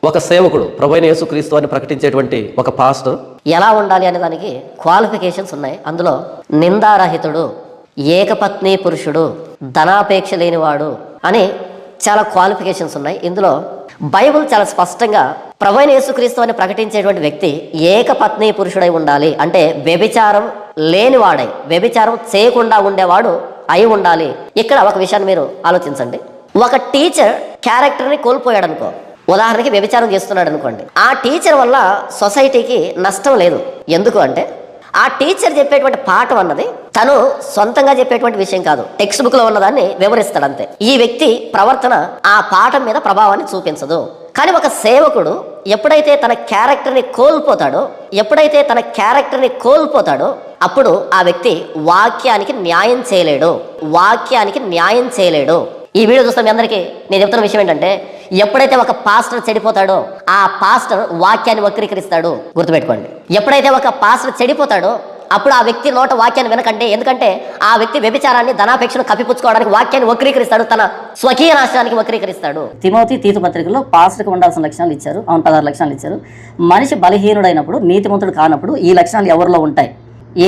ఒక సేవకుడు ప్రభువైన యేసుక్రీస్తు అని ప్రకటించేటువంటి ఒక పాస్టర్ ఎలా ఉండాలి అనే దానికి క్వాలిఫికేషన్స్ ఉన్నాయి. అందులో నిందారహితుడు, ఏకపత్ని పురుషుడు, ధనాపేక్ష లేనివాడు అని చాలా క్వాలిఫికేషన్స్ ఉన్నాయి. ఇందులో బైబుల్ చాలా స్పష్టంగా ప్రభువైన యేసుక్రీస్తు అని ప్రకటించేటువంటి వ్యక్తి ఏకపత్ని పురుషుడై ఉండాలి. అంటే వ్యభిచారం లేనివాడై, వ్యభిచారం చేయకుండా ఉండేవాడు అయి ఉండాలి. ఇక్కడ ఒక విషయాన్ని మీరు ఆలోచించండి. ఒక టీచర్ క్యారెక్టర్ని కోల్పోయాడు అనుకో, ఉదాహరణకి వ్యభిచారం చేస్తున్నాడు అనుకోండి, ఆ టీచర్ వల్ల సొసైటీకి నష్టం లేదు. ఎందుకు అంటే ఆ టీచర్ చెప్పేటువంటి పాఠం అన్నది తను సొంతంగా చెప్పేటువంటి విషయం కాదు, టెక్స్ట్ బుక్ లో ఉన్నదాన్ని వివరిస్తాడు అంతే. ఈ వ్యక్తి ప్రవర్తన ఆ పాఠం మీద ప్రభావాన్ని చూపించదు. కానీ ఒక సేవకుడు ఎప్పుడైతే తన క్యారెక్టర్ని కోల్పోతాడో అప్పుడు ఆ వ్యక్తి వాక్యానికి న్యాయం చేయలేడు. ఈ వీడియో చూస్తే మీ అందరికీ నేను చెప్తున్న విషయం ఏంటంటే, ఎప్పుడైతే ఒక పాస్టర్ చెడిపోతాడో ఆ పాస్టర్ వాక్యాన్ని వక్రీకరిస్తాడు. గుర్తుపెట్టుకోండి, ఎప్పుడైతే ఒక పాస్టర్ చెడిపోతాడో అప్పుడు ఆ వ్యక్తి నోట వాక్యాన్ని వినకండి. ఎందుకంటే ఆ వ్యక్తి వ్యభిచారాన్ని, ధనాపేక్షను కప్పిపుచ్చుకోవడానికి వాక్యాన్ని వక్రీకరిస్తాడు, తన స్వకీయ నాశనానికి వక్రీకరిస్తాడు. తీతు పత్రికలో పాస్టర్కి ఉండాల్సిన లక్షణాలు ఇచ్చారు. 16 లక్షణాలు ఇచ్చారు. మనిషి బలహీనుడైనప్పుడు, నీతిమంతుడు కానప్పుడు ఈ లక్షణాలు ఎవరిలో ఉంటాయి?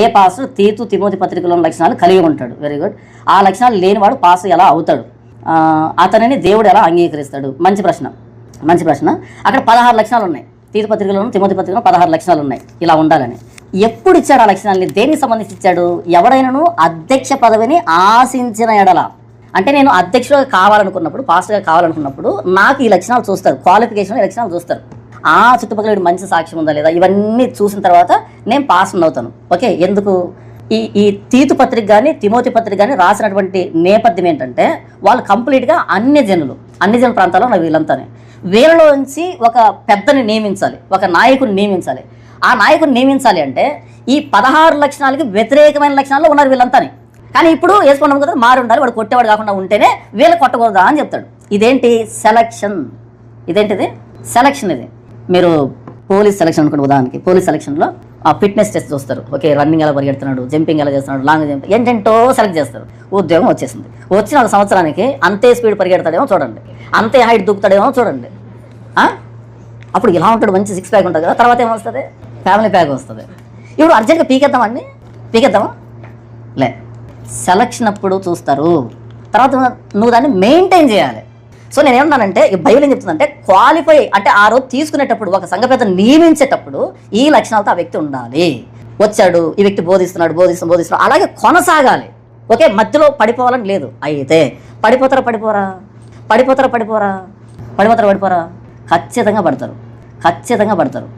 ఏ పాస్టర్ తిమోతి పత్రికలో లక్షణాలు కలిగి ఉంటాడు? Very good. ఆ లక్షణాలు లేనివాడు పాస్టర్ ఎలా అవుతాడు? అతనిని దేవుడు ఎలా అంగీకరిస్తాడు? మంచి ప్రశ్న. అక్కడ 16 లక్షణాలు ఉన్నాయి. తిమోతి పత్రికలో 16 లక్షణాలు ఉన్నాయి ఇలా ఉండాలని. ఎప్పుడు ఇచ్చాడు ఆ లక్షణాలని? దేనికి సంబంధించి ఇచ్చాడు? ఎవడైనాను అధ్యక్ష పదవిని ఆశించిన ఎడల, అంటే నేను అధ్యక్షుడిగా కావాలనుకున్నప్పుడు, పాస్టర్గా కావాలనుకున్నప్పుడు నాకు ఈ లక్షణాలు చూస్తారు, క్వాలిఫికేషన్ ఈ లక్షణాలు చూస్తారు. ఆ చుట్టుపక్కల మంచి సాక్ష్యం ఉందా లేదా, ఇవన్నీ చూసిన తర్వాత నేను పాస్టర్ అవుతాను. ఓకే, ఎందుకు? ఈ తీతు పత్రిక కానీ తిమోతి పత్రిక కానీ రాసినటువంటి నేపథ్యం ఏంటంటే, వాళ్ళు కంప్లీట్గా అన్ని జనుల ప్రాంతాల్లో వీళ్ళంతానే. వీళ్ళలోంచి ఒక పెద్దని నియమించాలి, ఒక నాయకుని నియమించాలి. ఆ నాయకుని నియమించాలి అంటే ఈ 16 లక్షణాలకి వ్యతిరేకమైన లక్షణాల్లో ఉన్నారు వీళ్ళంతానే. కానీ ఇప్పుడు వేసుకున్నాం కదా, మారి ఉండాలి, వాడు కొట్టేవాడు కాకుండా ఉంటేనే వీళ్ళు కొట్టకూడదా అని చెప్తాడు. ఇదేంటి? సెలక్షన్. ఇదేంటిది? సెలక్షన్. ఇది మీరు పోలీస్ సెలక్షన్ అనుకోండి. ఉదాహరణకి పోలీస్ సెలక్షన్లో ఫిట్నెస్ టెస్ట్ చూస్తారు. ఓకే, రన్నింగ్ ఎలా పరిగెడుతున్నాడు, జంపింగ్ ఎలా చేస్తున్నాడు, లాంగ్ జంప్, ఏంటంటో సెలెక్ట్ చేస్తారు. ఉద్యోగం వచ్చేసింది. వచ్చిన 1 సంవత్సరానికి అంతే స్పీడ్ పరిగెడతాడేమో చూడండి, అంతే హైట్ దూకుతాడేమో చూడండి. అప్పుడు ఇలా ఉంటాడు, మంచి 6 ప్యాక్ ఉంటుంది కదా. తర్వాత ఏమొస్తుంది? ఫ్యామిలీ ప్యాక్ వస్తుంది. ఇప్పుడు అర్జెంట్గా పీకేద్దామా? లే, సెలక్షన్ అప్పుడు చూస్తారు. తర్వాత నువ్వు దాన్ని మెయింటైన్ చేయాలి. సో నేను ఏమన్నానంటే, ఈ బైబిల్ ఏం చెప్తుందంటే, క్వాలిఫై అంటే ఆ రోజు తీసుకునేటప్పుడు, ఒక సంఘ పెద్ద నియమించేటప్పుడు ఈ లక్షణాలతో ఆ వ్యక్తి ఉండాలి. వచ్చాడు, ఈ వ్యక్తి బోధిస్తున్నాడు, అలాగే కొనసాగాలి. ఓకే, మధ్యలో పడిపోవాలని లేదు. అయితే పడిపోతారా? ఖచ్చితంగా పడతారు.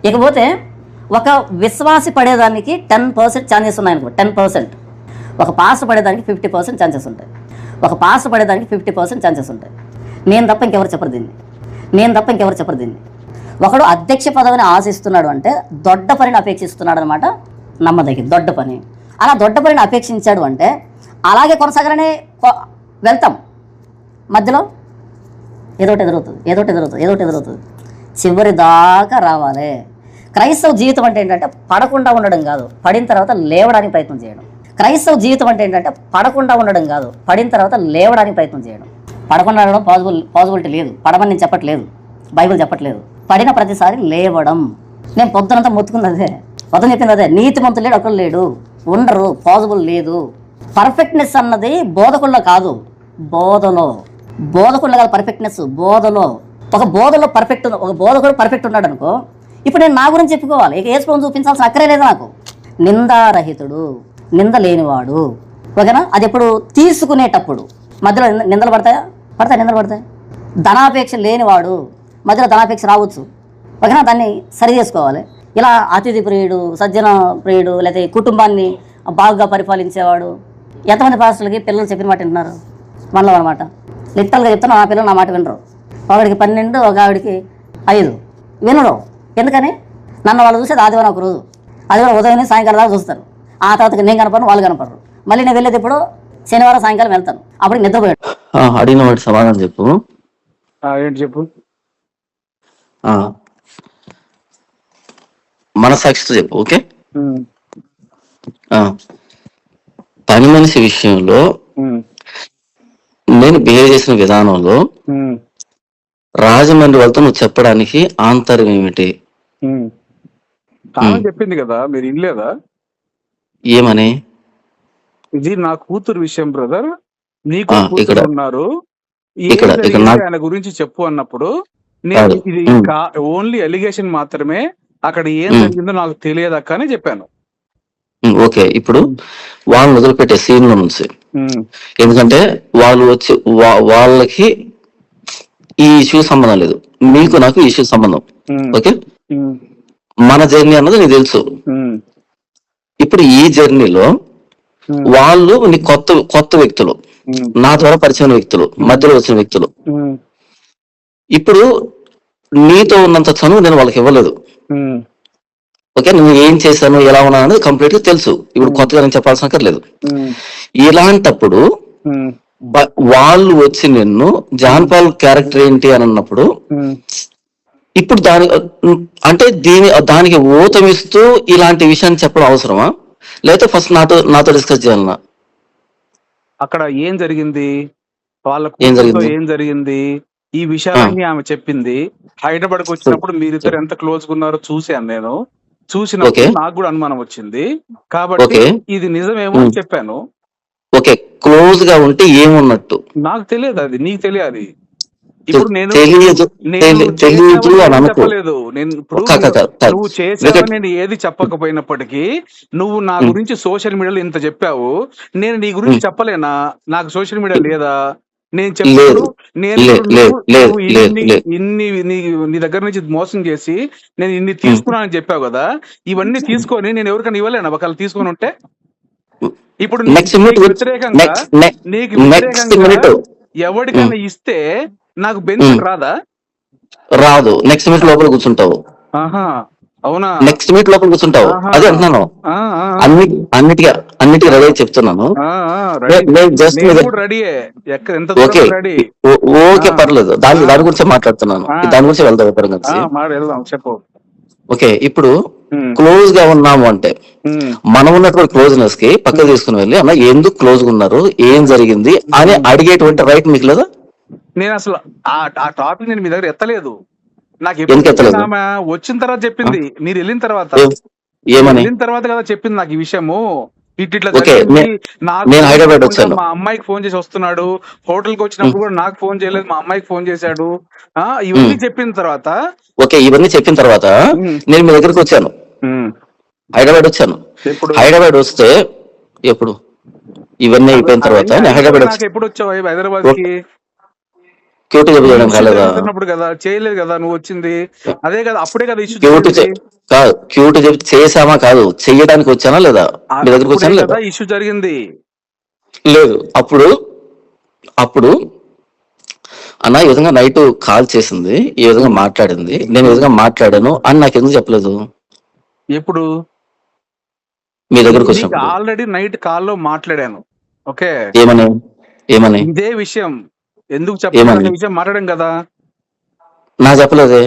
ఇకపోతే ఒక విశ్వాసి పడేదానికి 10% ఛాన్సెస్ ఉన్నాయనుకో. 10%. ఒక పాస్ పడేదానికి 50% ఛాన్సెస్ ఉంటాయి. ఒక పాస్ పడేదానికి 50% ఛాన్సెస్ ఉంటాయి. నేను తప్ప ఇంకెవరు చెప్పరు దీన్ని. ఒకడు అధ్యక్ష పదవిని ఆశిస్తున్నాడు అంటే దొడ్డ పనిని అపేక్షిస్తున్నాడు అనమాట. నమ్మదగింది, దొడ్డ పని. అలా దొడ్డ పనిని అపేక్షించాడు అంటే అలాగే కొనసాగానే వెళ్తాం. మధ్యలో ఏదోటి ఎదురవుతుంది. చివరి దాకా రావాలి. క్రైస్తవ జీవితం అంటే ఏంటంటే పడకుండా ఉండడం కాదు, పడిన తర్వాత లేవడానికి ప్రయత్నం చేయడం. పడకుండా ఉండడం పాజిబిలిటీ లేదు. పడమని నేను చెప్పట్లేదు, బైబిల్ చెప్పట్లేదు. పడిన ప్రతిసారి లేవడం. నేను పొద్దునంతా మొత్తుకుంది అదే, పొద్దున చెప్పింది అదే. నీతిమంతులు లేడు, ఒకరు లేడు, ఉండరు, పాజిబుల్ లేదు. పర్ఫెక్ట్నెస్ అన్నది బోధకుల్లో కాదు, బోధకుల్లో కాదు పర్ఫెక్ట్నెస్, బోధలో. ఒక బోధకుడు పర్ఫెక్ట్ ఉన్నాడు అనుకో, ఇప్పుడు నేను నా గురించి చెప్పుకోవాలి, ఇక ఏసుకొని చూపించాల్సిన అక్కరే లేదు నాకు. నిందారహితుడు, నింద లేనివాడు. ఓకేనా? అది ఎప్పుడు? తీసుకునేటప్పుడు. మధ్యలో నిందలు పడతాయి. ధనాపేక్ష లేనివాడు. మధ్యలో ధనాపేక్ష రావచ్చు. ఓకేనా? దాన్ని సరి చేసుకోవాలి. ఇలా అతిథి ప్రియుడు, సజ్జన ప్రియుడు, లేకపోతే కుటుంబాన్ని బాగా పరిపాలించేవాడు. ఎంతమంది పాస్టర్లకి పిల్లలు చెప్పిన మాట వింటున్నారు? మనలో అనమాట. లిటరల్గా చెప్తాను, ఆ పిల్లలు నా మాట వినరు. ఒకడికి 12, ఒక ఆవిడికి 5 వినరు. ఎందుకని? నన్ను వాళ్ళు చూసేది ఆదివారం ఒక రోజు, ఆదివారం ఉదయం సాయంకాలం దాకా చూస్తారు. ఆ తర్వాత నేను కనపడను, వాళ్ళు కనపడరు. మళ్ళీ నేను వెళ్ళేది ఇప్పుడు శనివారం సాయంకాలం వెళ్తాను. అప్పుడు నిద్రపోయాడు. అడిగిన వాటి సమాధానం చెప్పు. ఏంటి చెప్పు? మనసాక్షితో చెప్పు. ఓకే, పని మనిషి విషయంలో నేను బిహేవ్ చేసిన విధానంలో రాజమండ్రి వెళ్తా నువ్వు చెప్పడానికి ఆంతర్యం ఏమిటి? కాదని చెప్పింది కదా, మీరు ఇల్లేదా? ఏమని? ఇది నా కూతురు విషయం బ్రదర్, నీకు ఇక్కడ కూతురు ఉన్నారు, ఏం ఇక్కడ జరిగింది నాకు ఆయన గురించి చెప్పు అన్నప్పుడు నేను కాదు. ఇది ఓన్లీ ఎలిగేషన్ మాత్రమే, అక్కడ ఏం జరిగిందో నాకు తెలియదక్క అని చెప్పాను. ఓకే, ఇప్పుడు వాళ్ళని వదిలిపెట్టే సీన్ లో నుంచి, ఎందుకంటే వాళ్ళు వచ్చి వాళ్ళకి ఈ ఇష్యూ సంబంధం లేదు, మీకు నాకు ఇష్యూ సంబంధం. ఓకే, మన జర్నీ అన్నది నీకు తెలుసు. ఇప్పుడు ఈ జర్నీలో వాళ్ళు నీ కొత్త వ్యక్తులు, నా ద్వారా పరిచయం వ్యక్తులు, మధ్యలో వచ్చిన వ్యక్తులు. ఇప్పుడు నీతో ఉన్నంత చనువు నేను వాళ్ళకి ఇవ్వలేదు. ఓకే, నువ్వు ఏం చేశాను, ఎలా ఉన్నాను అనేది కంప్లీట్ గా తెలుసు. ఇప్పుడు కొత్తగా నేను చెప్పాల్సిన అక్కర్లేదు. ఇలాంటప్పుడు వాళ్ళు వచ్చి నిన్ను జాన్ పాల్ క్యారెక్టర్ ఏంటి అని అన్నప్పుడు, ఇప్పుడు అంటే దానికి ఊతమిస్తూ ఇలాంటి విషయాన్ని చెప్పడం అవసరమా, లేకపోతే ఫస్ట్ నాతో డిస్కస్ చేయాలన్నా? అక్కడ ఏం జరిగింది, వాళ్ళ ఏం కూతురుతో ఏం జరిగింది, ఈ విషయాలన్నీ ఆమె చెప్పింది. హైదరాబాద్కి వచ్చినప్పుడు మీరిద్దరు ఎంత క్లోజ్ గా ఉన్నారో చూశాను నేను. చూసినప్పుడు నాకు కూడా అనుమానం వచ్చింది, కాబట్టి ఇది నిజమేమో అని చెప్పాను. ఓకే, క్లోజ్ గా ఉంటే ఏమున్నట్టు నాకు తెలియదు, అది నీకు తెలియాలి. ఇప్పుడు నేను చెప్పలేదు, నేను ఇప్పుడు నువ్వు చేసావు, నేను ఏది చెప్పకపోయినప్పటికీ నువ్వు నా గురించి సోషల్ మీడియాలో ఇంత చెప్పావు, నేను నీ గురించి చెప్పలేనా? నాకు సోషల్ మీడియా లేదా? నేను చెప్పాను, నీ దగ్గర నుంచి మోసం చేసి నేను ఇన్ని తీసుకున్నానని చెప్పావు కదా, ఇవన్నీ తీసుకొని నేను ఎవరికైనా ఇవ్వలేనా ఒకళ్ళు తీసుకొని ఉంటే? ఇప్పుడు వ్యతిరేకంగా ఎవరికైనా ఇస్తే నాకు బెనిఫిట్ రాదా? రాదు. నెక్స్ట్ మినిట్ లోపల కూర్చుంటావు. అవునా? నెక్స్ట్ మినిట్ లోపల కూర్చుంటావు. అదే అంటున్నాను, అన్నిటికీ రెడీ చెప్తున్నాను. ఓకే, పర్లేదు, దాని గురించి మాట్లాడుతున్నాను, దాని గురించి వెళ్దాం. చెప్పు. ఓకే, ఇప్పుడు క్లోజ్ గా ఉన్నాము అంటే మనం ఉన్నటువంటి క్లోజ్నెస్ కి పక్క తీసుకుని వెళ్ళి అన్న ఎందుకు క్లోజ్ గా ఉన్నారు, ఏం జరిగింది అని అడిగేటువంటి రైట్ మీకు లేదా? నేను అసలు ఆ టాపిక్ నేను మీ దగ్గర ఎత్తలేదు. నాకు ఎప్పుడు ఆమె వచ్చిన తర్వాత చెప్పింది, మీరు వెళ్ళిన తర్వాత కదా చెప్పింది నాకు ఈ విషయము. ఇట్లా హైదరాబాద్ వచ్చాను, మా అమ్మాయికి ఫోన్ చేసి వస్తున్నాడు, హోటల్ కి వచ్చినప్పుడు కూడా నాకు ఫోన్ చేయలేదు, మా అమ్మాయికి ఫోన్ చేశాడు. ఇవన్నీ చెప్పిన తర్వాత నేను మీ దగ్గరకు వచ్చాను, హైదరాబాద్ వచ్చాను. హైదరాబాద్ వస్తే ఎప్పుడు ఇవన్నీ అయిపోయిన తర్వాత ఎప్పుడు వచ్చావు హైదరాబాద్ కి? క్యూటీ చెప్పడం కదా, చేయలేదు కదా నువ్వు వచ్చింది, అదే కదా, అప్పుడే కదా ఇష్యూ. క్యూటీ చెప్పి చేసామా కాదు, చెయ్యడానికి వచ్చానా లేదా? మీ దగ్గరకు వచ్చానా లేదా? ఇష్యూ జరిగింది లేదు. అప్పుడు అన్న ఈ విధంగా నైట్ కాల్ చేసింది, ఈ విధంగా మాట్లాడింది, నేను ఈ విధంగా మాట్లాడాను అని నాకు ఎందుకు చెప్పలేదు? ఎప్పుడు? మీ దగ్గరకు వచ్చినప్పుడు. ఆల్రెడీ నైట్ కాల్లో మాట్లాడాను. ఓకే, ఏమని ఇదే విషయం ఎందుకు చెప్పాలి విషయం మాట్లాడాం కదా. నా చెప్పలేదే,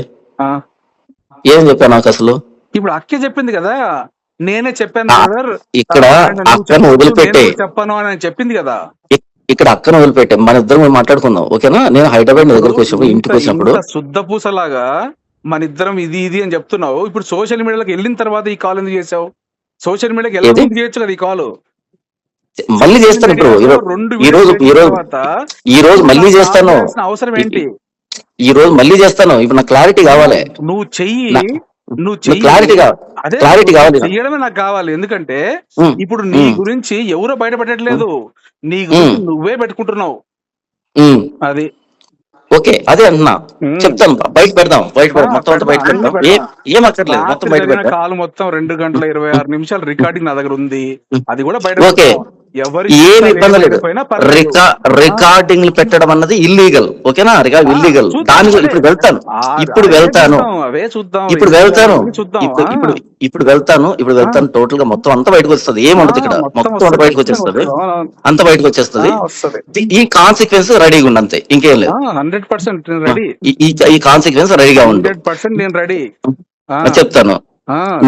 ఏం చెప్పాను నాకు అసలు? ఇప్పుడు అక్కే చెప్పింది కదా, నేనే చెప్పాను ఇక్కడ అక్కను వదిలిపెట్టే చెప్పాను అని చెప్పింది కదా. ఇక్కడ అక్కను వదిలిపెట్టే మన ఇద్దరం మేము మాట్లాడుకుందాం, ఓకేనా? నేను హైదరాబాద్ దగ్గరకు వచ్చినప్పుడు, ఇంటికి వచ్చినప్పుడు శుద్ధ పూసలాగా మన ఇద్దరం ఇది అని చెప్తున్నావు. ఇప్పుడు సోషల్ మీడియాలోకి వెళ్ళిన తర్వాత ఈ కాల్ ఎందుకు చేసావు? సోషల్ మీడియాకి వెళ్ళి చేయొచ్చు కదా ఈ కాల్. మళ్ళీ చేస్తాను. ఇప్పుడు ఈ రోజు మళ్ళీ చేస్తాను, అవసరం ఏంటి? ఈ రోజు మళ్ళీ చేస్తాను. ఇప్పుడు నాకు క్లారిటీ కావాలి. నువ్వు చెయ్యి, క్లారిటీ కావాలి, చెయ్యడమే నాకు కావాలి. ఎందుకంటే ఇప్పుడు నీ గురించి ఎవరో బయట పెట్టట్లేదు, నీ గురించి నువ్వే పెట్టుకుంటున్నావు. అది ఓకే, అదే అంటున్నా, చెప్తాను. బయట పెడదాం, మొత్తం అంతా బయట పెడదాం, ఏం అక్కర్లేదు, మొత్తం బయట పెడతాం. కాల్ మొత్తం 2 గంటల 26 నిమిషాలు రికార్డింగ్ నా దగ్గర ఉంది, అది కూడా బయట. ఓకే, ఏమి ఇబ్బంది లేదు. రికార్డింగ్లు పెట్టడం అన్నది ఇల్లీగల్, ఓకేనా? ఇల్లీగల్. దాని ఇప్పుడు వెళ్తాను టోటల్ గా మొత్తం అంతా బయటకు వస్తుంది. ఏముండదు ఇక్కడ, మొత్తం అంతా బయటకు వచ్చేస్తుంది, అంత బయటకు వచ్చేస్తుంది. ఈ కాన్సిక్వెన్స్ రెడీగా ఉండి అంతే, ఇంకేం లేదు. 100% రెడీ. ఈ కాన్సిక్వెన్స్ రెడీగా ఉంది. 100% నేను రెడీ. చెప్తాను.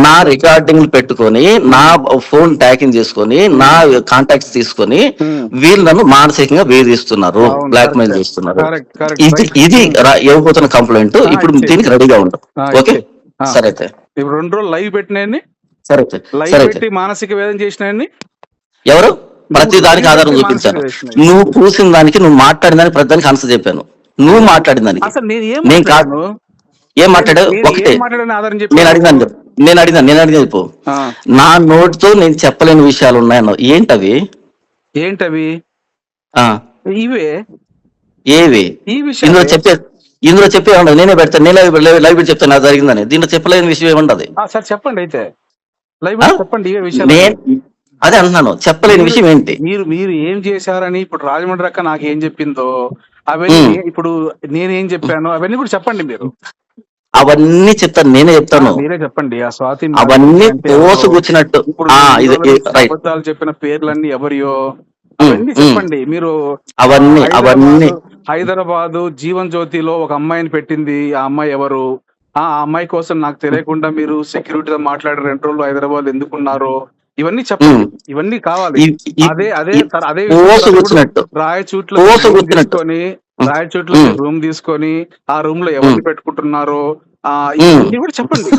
నా రికార్డింగ్లు పెట్టుకొని, నా ఫోన్ ట్యాకింగ్ చేసుకొని, నా కాంటాక్ట్స్ తీసుకొని వీళ్ళు నన్ను మానసికంగా వేధిస్తున్నారు, బ్లాక్ మెయిల్ చేస్తున్నారు. ఇది ఇవ్వబోతున్న కంప్లైంట్. ఇప్పుడు దీనికి రెడీగా ఉంటాం. ఓకే, సరే అయితే ఇప్పుడు 2 రోజులు లైవ్ పెట్టినాయన్ని, సరే లైవ్ పెట్టి మానసిక వేదన చేసినాయన్ని ఎవరు? ప్రతి దానికి ఆధారం చూపించాను. నువ్వు చూసిన దానికి, నువ్వు మాట్లాడిన దానికి, ప్రతి దానికి ఆన్సర్ చెప్పాను. నువ్వు మాట్లాడిన దానికి అసలు నేను కాదు. ఏం మాట్లాడావు? ఒకటే నేను అడిగినా చెప్పు. నా నోటితో నేను చెప్పలేని విషయాలు ఉన్నాయన్నావు. ఏంటవి? ఇవే ఏవి? ఇందులో చెప్పే ఉండదు. నేనే పెడతాను. నేను లైవ్ పెట్టి చెప్తాను నాకు జరిగిందని. దీంట్లో చెప్పలేని విషయం ఏముండదు. సార్ చెప్పండి అయితే, లైవ్ చెప్పండి ఇవే విషయాలు. అదే అంటున్నాను, చెప్పలేని విషయం ఏంటి? మీరు ఏం చేశారని ఇప్పుడు రాజమండ్రి అక్క నాకు ఏం చెప్పిందో అవన్నీ, ఇప్పుడు నేనేం చెప్పాను అవన్నీ కూడా చెప్పండి మీరు. అవన్నీ చెప్తాను, నేనే చెప్తాను. మీరే చెప్పండి. ఆ స్వాతి అవన్నీ పోసుకొచ్చినట్టు అబద్ధాలు చెప్పిన పేర్లన్నీ ఎవరియో అవన్నీ చెప్పండి మీరు. అవన్నీ హైదరాబాదు జీవన్ జ్యోతిలో ఒక అమ్మాయిని పెట్టింది. ఆ అమ్మాయి ఎవరు? ఆ అమ్మాయి కోసం నాకు తెలియకుండా మీరు సెక్యూరిటీతో మాట్లాడి 2 రోజులు హైదరాబాద్ ఎందుకున్నారో ఇవన్నీ చెప్పండి. ఇవన్నీ కావాలి. అదే రాయచూట్లో రూమ్ తీసుకొని ఆ రూమ్ లో ఎవరిని పెట్టుకుంటున్నారో ఇవన్నీ కూడా చెప్పండి.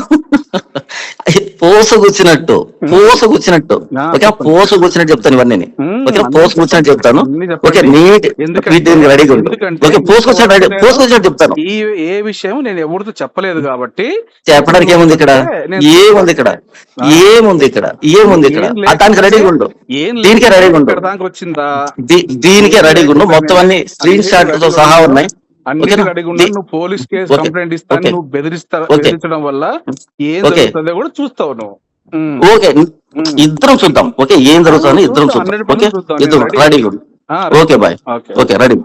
పోసగుచ్చినట్టు చెప్తాను. ఇవన్నీ పోసగుచ్చినట్టు చెప్తాను. ఓకే, రెడీగా ఉండు. ఓకే, పోసుకొచ్చినట్టు చెప్తాను. ఏ విషయం నేను ఎవరితో చెప్పలేదు కాబట్టి చెప్పడానికి ఏముంది ఇక్కడ? దానికి రెడీగా ఉండు. దీనికే రెడీగా ఉండు. వచ్చిందా? దీనికే రెడీగా ఉండు. మొత్తం అన్ని స్క్రీన్ షాట్ తో సహా ఉన్నాయి. నువ్వు పోలీస్ కేసు కంప్లైంట్ ఇస్తాను, నువ్వు బెదిరించడం వల్ల ఏం జరుగుతుందో కూడా చూస్తావు నువ్వు. ఓకే, ఇద్దరం చూద్దాం. ఓకే, ఏం జరుగుతుందని ఇద్దరం చూద్దాం. ఓకే, ఇద్దరం రెడీగా ఉండు. Okay bye. Okay, ready.